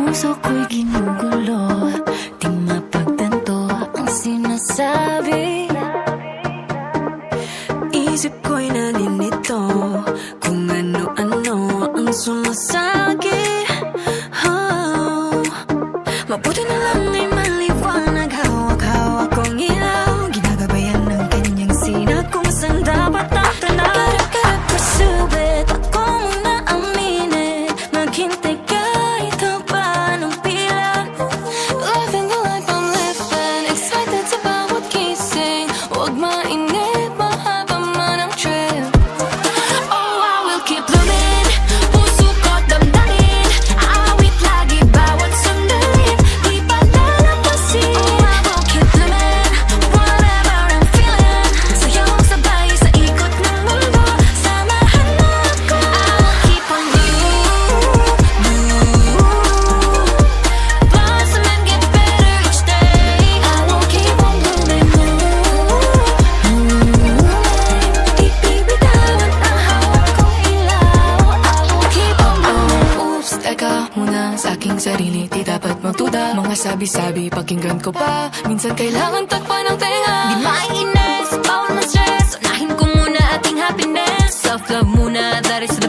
puso ko'y ginugulo, di mapagtanto ang sinasabi. Isip ko'y naninito kung ano-ano ang sumasagi. Mabuti na lang ay maliwanag, hawak-hawak kong ilaw, ginagabayan ng kanyang sinag kung saan dapat ang tanaw. Gotta pursue it, ako muna aminin, maghintay kahit ang paanong pila. Living the life I'm living, excited sa bawat gising, huwag mainip, mahaba man ang trip. Oh, I will keep living, puso ko damdamin, awit lagi bawat sandali. Sarili, di dapat magtuda, mga sabi-sabi, pakinggan ko pa. Minsan kailangan takpan ng tenga. Di maiinis, bawal ma-stress, unahin ko muna ating happiness. Self-love muna, that is the